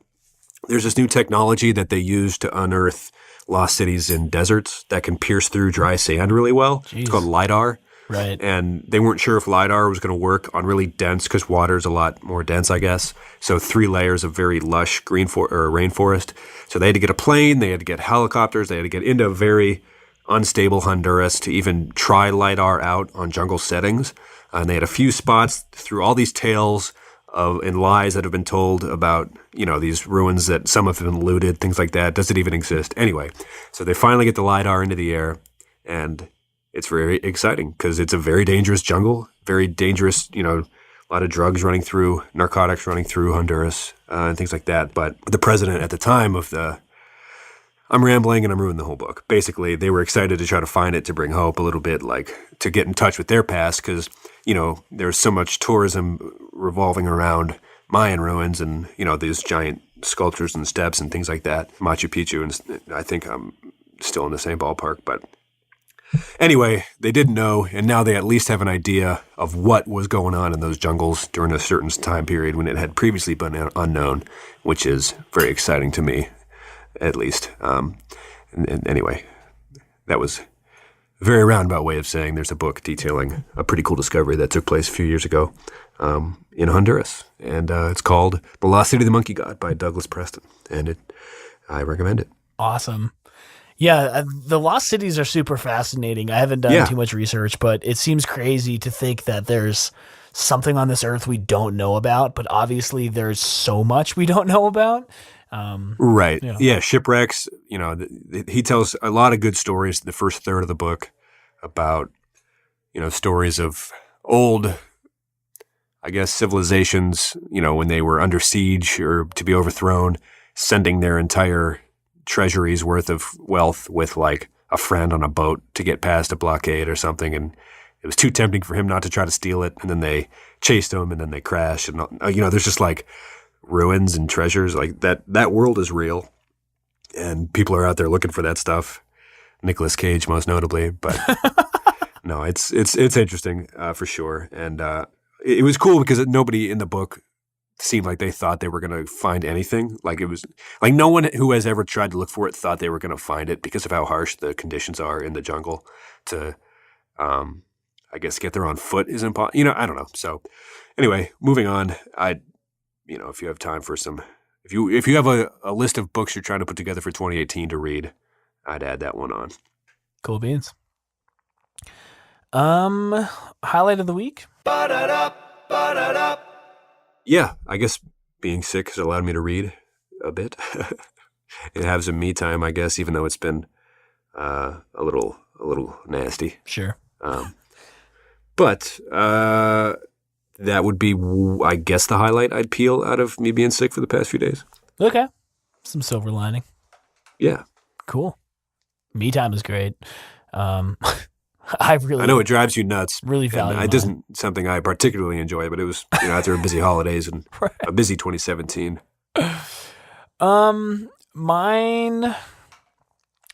there's this new technology that they use to unearth lost cities in deserts that can pierce through dry sand really well. Jeez. It's called LiDAR. Right. And they weren't sure if LiDAR was going to work on really dense, because water is a lot more dense, I guess. So 3 layers of very lush rainforest. So they had to get a plane, they had to get helicopters, they had to get into a very unstable Honduras to even try LiDAR out on jungle settings. And they had a few spots through all these tales and lies that have been told about, these ruins that some have been looted, things like that. Does it even exist? Anyway, so they finally get the LiDAR into the air, and it's very exciting because it's a very dangerous jungle, very dangerous, a lot of drugs running through, narcotics running through Honduras, and things like that. But the president at the time I'm rambling and I'm ruining the whole book. Basically, they were excited to try to find it, to bring hope a little bit, like to get in touch with their past because, there's so much tourism revolving around Mayan ruins and, these giant sculptures and steps and things like that, Machu Picchu, and I think I'm still in the same ballpark. But anyway, they didn't know, and now they at least have an idea of what was going on in those jungles during a certain time period when it had previously been unknown, which is very exciting to me, at least. And anyway, that was a very roundabout way of saying there's a book detailing a pretty cool discovery that took place a few years ago in Honduras. And it's called The Lost City of the Monkey God by Douglas Preston. And I recommend it. Awesome. Yeah, the lost cities are super fascinating. I haven't done too much research, but it seems crazy to think that there's something on this earth we don't know about, but obviously there's so much we don't know about. Right. Yeah, shipwrecks. He tells a lot of good stories in the first third of the book about, stories of old, I guess, civilizations, when they were under siege or to be overthrown, sending their entire treasuries worth of wealth with like a friend on a boat to get past a blockade or something. And it was too tempting for him not to try to steal it. And then they chased him and then they crashed. And, there's just like ruins and treasures like that world is real. And people are out there looking for that stuff. Nicolas Cage, most notably. But no, it's interesting for sure. And it was cool because nobody in the book seemed like they thought they were going to find anything. Like it was like no one who has ever tried to look for it thought they were going to find it because of how harsh the conditions are in the jungle. To, I guess, get there on foot is impossible. I don't know. So anyway, moving on. If you have time for some, if you have a list of books you're trying to put together for 2018 to read, I'd add that one on. Cool beans. Highlight of the week. Yeah, I guess being sick has allowed me to read a bit and have some me time, I guess, even though it's been a little nasty. Sure. But that would be, I guess, the highlight I'd peel out of me being sick for the past few days. Okay. Some silver lining. Yeah. Cool. Me time is great. I know it drives you nuts. Really value it isn't something I particularly enjoy, but it was after busy holidays and right. A busy 2017. Mine.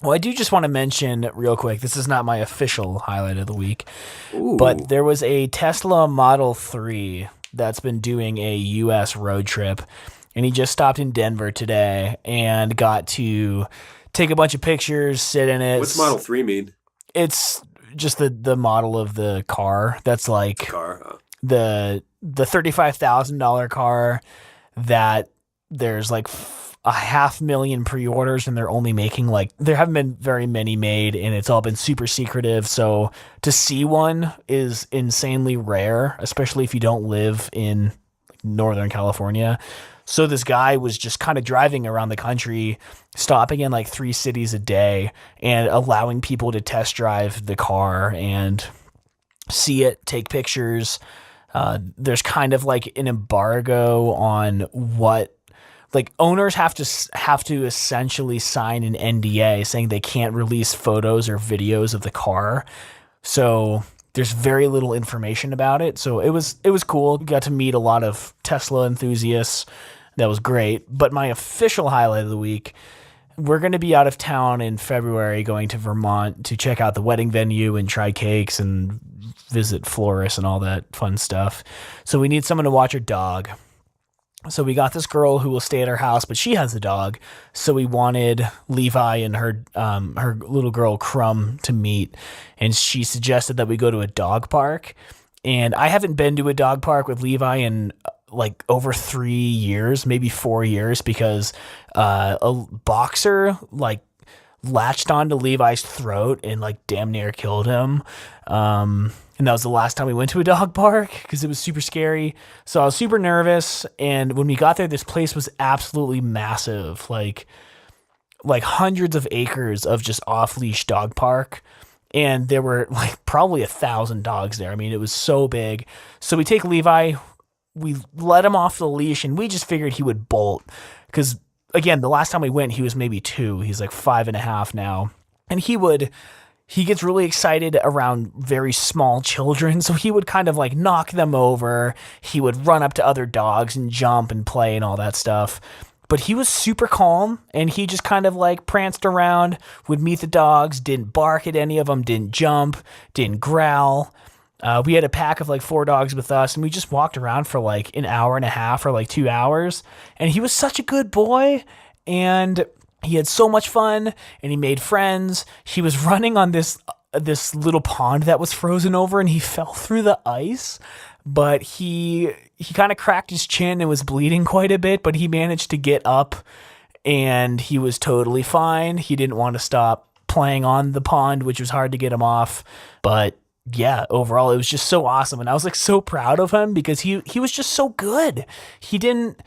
Well, I do just want to mention real quick. This is not my official highlight of the week, but there was a Tesla Model 3 that's been doing a U.S. road trip, and he just stopped in Denver today and got to take a bunch of pictures, sit in it. What's Model 3 mean? It's just the model of the car. That's like the $35,000 car that there's like 500,000 pre-orders and they're only making there haven't been very many made and it's all been super secretive. So to see one is insanely rare, especially if you don't live in Northern California. So this guy was just kind of driving around the country, stopping in like 3 cities a day and allowing people to test drive the car and see it, take pictures. There's kind of like an embargo on what owners have to essentially sign an NDA saying they can't release photos or videos of the car. So there's very little information about it. So it was cool. Got to meet a lot of Tesla enthusiasts. That was great. But my official highlight of the week, we're going to be out of town in February going to Vermont to check out the wedding venue and try cakes and visit florists and all that fun stuff. So we need someone to watch our dog. So we got this girl who will stay at our house, but she has a dog. So we wanted Levi and her little girl Crumb to meet. And she suggested that we go to a dog park. And I haven't been to a dog park with Levi in over 3 years, maybe 4 years, because a boxer latched onto Levi's throat and like damn near killed him. And that was the last time we went to a dog park because it was super scary. So I was super nervous. And when we got there, this place was absolutely massive, like hundreds of acres of just off-leash dog park. And there were like probably 1,000 dogs there. I mean, it was so big. So we take Levi, we let him off the leash, and we just figured he would bolt. Because, again, the last time we went, he was maybe 2. He's like 5.5 now. And he gets really excited around very small children. So he would kind of like knock them over. He would run up to other dogs and jump and play and all that stuff. But he was super calm, and he just kind of like pranced around, would meet the dogs, didn't bark at any of them, didn't jump, didn't growl. We had a pack of like 4 dogs with us, and we just walked around for like an hour and a half or like 2 hours. And he was such a good boy, and he had so much fun, and he made friends. He was running on this little pond that was frozen over, and he fell through the ice. But he kind of cracked his chin and was bleeding quite a bit, but he managed to get up, and he was totally fine. He didn't want to stop playing on the pond, which was hard to get him off. But yeah, overall, it was just so awesome. And I was like so proud of him because he was just so good. He didn't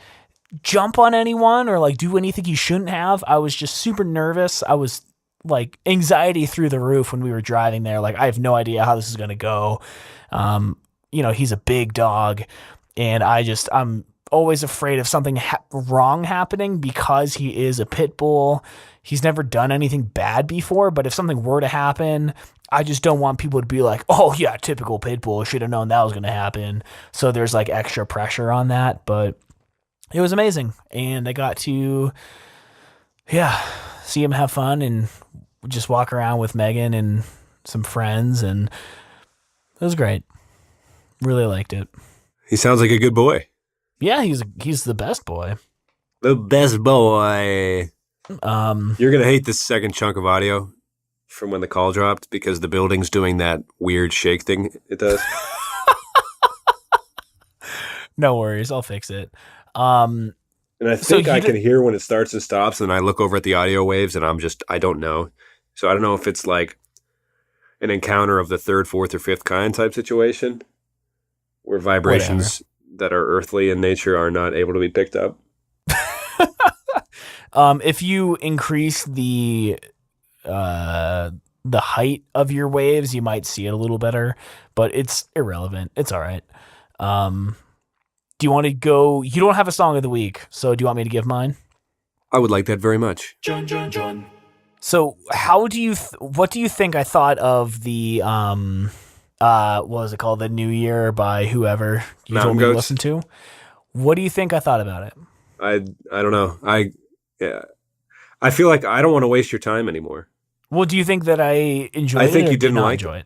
jump on anyone or like do anything he shouldn't have. I was just super nervous. I was like anxiety through the roof when we were driving there. Like, I have no idea how this is going to go. He's a big dog, and I'm always afraid of something wrong happening because he is a pit bull. He's never done anything bad before, but if something were to happen, I just don't want people to be like, oh yeah, typical pit bull, should have known that was going to happen. So there's like extra pressure on that, but it was amazing. And I got to, see him have fun and just walk around with Megan and some friends, and it was great. Really liked it. He sounds like a good boy. Yeah, he's the best boy. The best boy. You're going to hate this second chunk of audio from when the call dropped because the building's doing that weird shake thing it does. No worries, I'll fix it. And I think I can hear when it starts and stops, and I look over at the audio waves, and I don't know. So I don't know if it's like an encounter of the third, fourth, or fifth kind type situation where vibrations that are earthly in nature are not able to be picked up. If you increase the height of your waves, you might see it a little better, but it's irrelevant. It's all right. Do you want to go? You don't have a song of the week, so do you want me to give mine? I would like that very much. John. So what do you think I thought of the, what was it called? The New Year by whoever you Mountain told me Goats? to listen to? What do you think I thought about it? I don't know. I feel like I don't want to waste your time anymore. Well, do you think that I enjoyed it? I think or you didn't did not like enjoy it.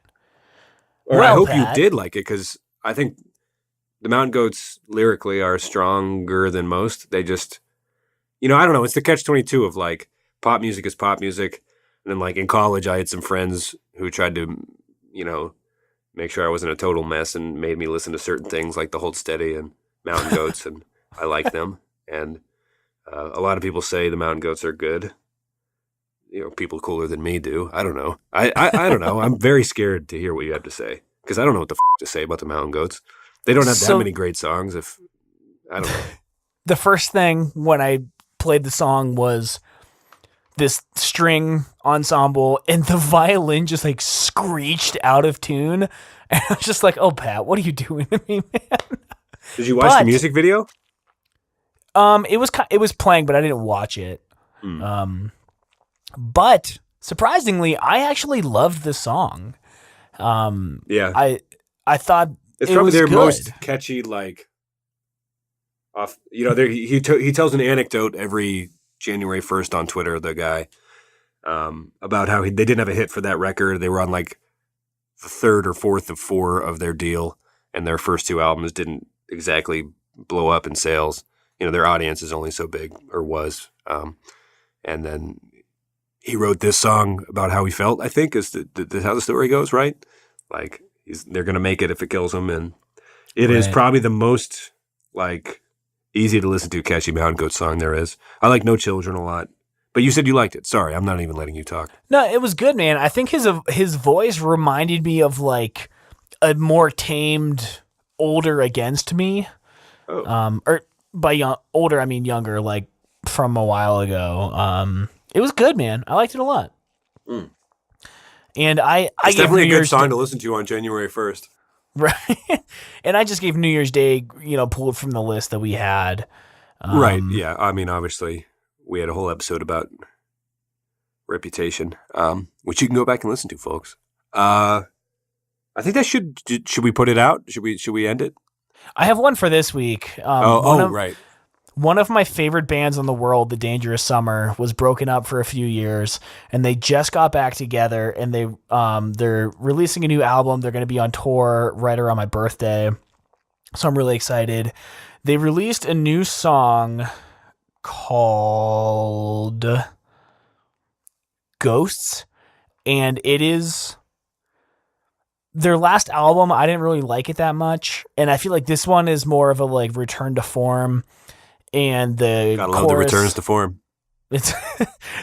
Or Well, I hope Pat. you did like it, because I think the Mountain Goats lyrically are stronger than most. They just, I don't know. It's the catch-22 of like pop music is pop music. And then like in college, I had some friends who tried to, make sure I wasn't a total mess and made me listen to certain things like the Hold Steady and Mountain Goats, and I like them. And a lot of people say the Mountain Goats are good. People cooler than me do. I don't know. I don't know. I'm very scared to hear what you have to say because I don't know what the to say about the Mountain Goats. They don't have that many great songs. I don't know. The first thing when I played the song was this string ensemble, and the violin just like screeched out of tune. And I was just like, "Oh, Pat, what are you doing to me, man?" Did you watch the music video? It was playing, but I didn't watch it. But surprisingly, I actually loved the song. Yeah, I thought it's it probably was their good. most catchy. Like, off. He tells an anecdote every January 1st on Twitter. The guy about how they didn't have a hit for that record. They were on like the third or fourth of 4 of their deal, and their first 2 albums didn't exactly blow up in sales. Their audience is only so big, or was. And then he wrote this song about how he felt, I think, is how the story goes, right? Like, they're going to make it if it kills him. And it is probably the most, like, easy to listen to catchy Mountain Goat song there is. I like No Children a lot. But you said you liked it. Sorry, I'm not even letting you talk. No, it was good, man. I think his voice reminded me of like a more tamed, older Against Me. Oh. Or by older, I mean younger, like from a while ago. It was good, man. I liked it a lot. Mm. And I It's gave definitely New a good Year's song to listen to on January 1st. Right. And I just gave New Year's Day, pulled from the list that we had. Right. Yeah. I mean, obviously, we had a whole episode about Reputation, which you can go back and listen to, folks. I think that should we put it out? Should we end it? I have one for this week. Right. One of my favorite bands in the world, The Dangerous Summer, was broken up for a few years, and they just got back together, and they're releasing a new album. They're going to be on tour right around my birthday, so I'm really excited. They released a new song called Ghosts, and it is their last album. I didn't really like it that much, and I feel like this one is more of a like return to form. And the gotta chorus, love the returns to form. It's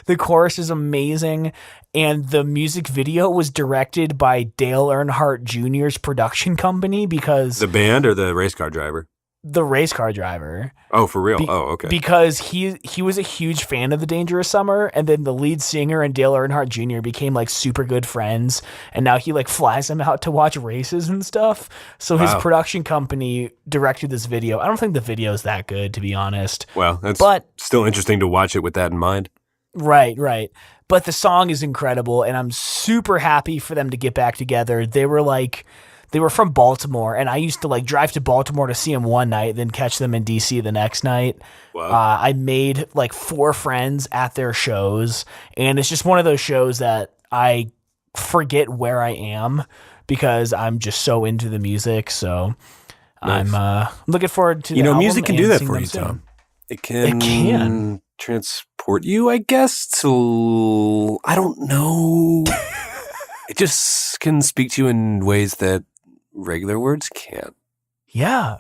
the chorus is amazing, and the music video was directed by Dale Earnhardt Jr.'s production company because the band or the race car driver. The race car driver. Oh, for real? Okay. Because he was a huge fan of The Dangerous Summer, and then the lead singer and Dale Earnhardt Jr. became like super good friends, and now he like flies him out to watch races and stuff. So his production company directed this video. I don't think the video is that good, to be honest. Well, that's still interesting to watch it with that in mind. Right. But the song is incredible, and I'm super happy for them to get back together. They were from Baltimore, and I used to like drive to Baltimore to see them one night, then catch them in DC the next night. Wow. I made like 4 friends at their shows, and it's just one of those shows that I forget where I am because I'm just so into the music. So nice. I'm looking forward to the album. Music can do that for you, soon. Tom. It can transport you, I guess. So I don't know. It just can speak to you in ways that regular words can't. Yeah.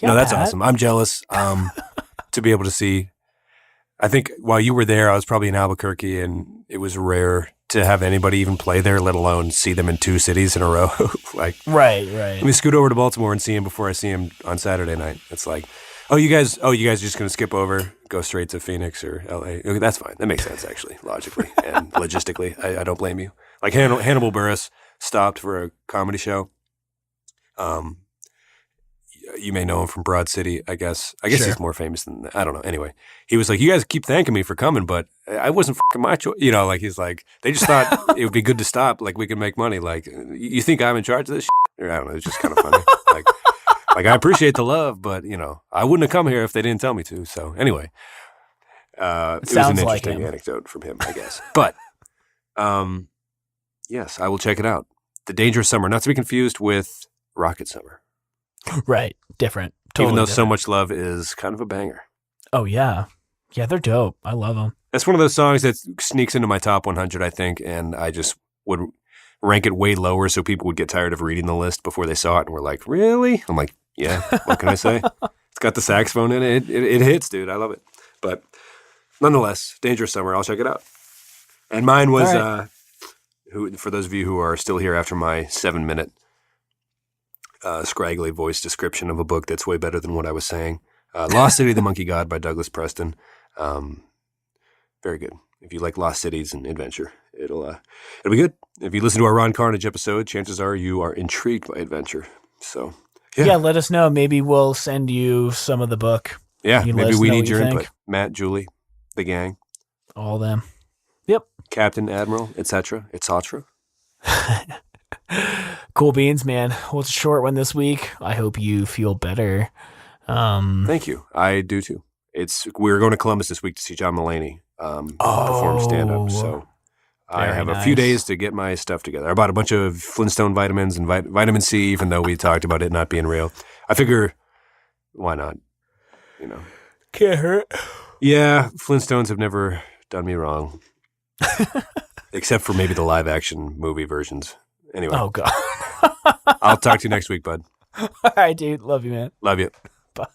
No, that's Pat. awesome. I'm jealous to be able to see. I think while you were there, I was probably in Albuquerque, and it was rare to have anybody even play there, let alone see them in 2 cities in a row. Right. Let me scoot over to Baltimore and see him before I see him on Saturday night. It's like, you guys are just going to skip over, go straight to Phoenix or LA. Okay, that's fine. That makes sense, actually, logically and logistically. I don't blame you. Like Hannibal Buress stopped for a comedy show. You may know him from Broad City, I guess. Sure. He's more famous than that. I don't know. Anyway, he was like, you guys keep thanking me for coming, but I wasn't fucking my choice. He's like, they just thought it would be good to stop. Like, we can make money. Like, you think I'm in charge of this shit? Or, I don't know. It's just kind of funny. like, I appreciate the love, but, I wouldn't have come here if they didn't tell me to. So, anyway, it was an interesting anecdote from him, I guess. But, yes, I will check it out. The Dangerous Summer, not to be confused with Rocket Summer. Right. Different. Totally Even though different. So Much Love is kind of a banger. Oh, yeah. Yeah, they're dope. I love them. That's one of those songs that sneaks into my top 100, I think, and I just would rank it way lower so people would get tired of reading the list before they saw it and were like, really? I'm like, yeah, what can I say? It's got the saxophone in it. It hits, dude. I love it. But nonetheless, Dangerous Summer. I'll check it out. And mine was, for those of you who are still here after my 7-minute scraggly voice description of a book that's way better than what I was saying. Lost City of the Monkey God by Douglas Preston. Very good. If you like Lost Cities and adventure, it'll be good. If you listen to our Ron Carnage episode, chances are you are intrigued by adventure. So yeah, let us know. Maybe we'll send you some of the book. Yeah, maybe we need your input. Matt, Julie, the gang, all of them. Yep. Captain, Admiral, etc. Cool beans, man. Well, it's a short one this week. I hope you feel better. Thank you. I do too. We're going to Columbus this week to see John Mulaney perform stand-up. So I have a few days to get my stuff together. I bought a bunch of Flintstone vitamins and vitamin C, even though we talked about it not being real. I figure, why not? Can't hurt. Yeah, Flintstones have never done me wrong. Except for maybe the live-action movie versions. Anyway. Oh, God. I'll talk to you next week, bud. All right, dude. Love you, man. Love you. Bye.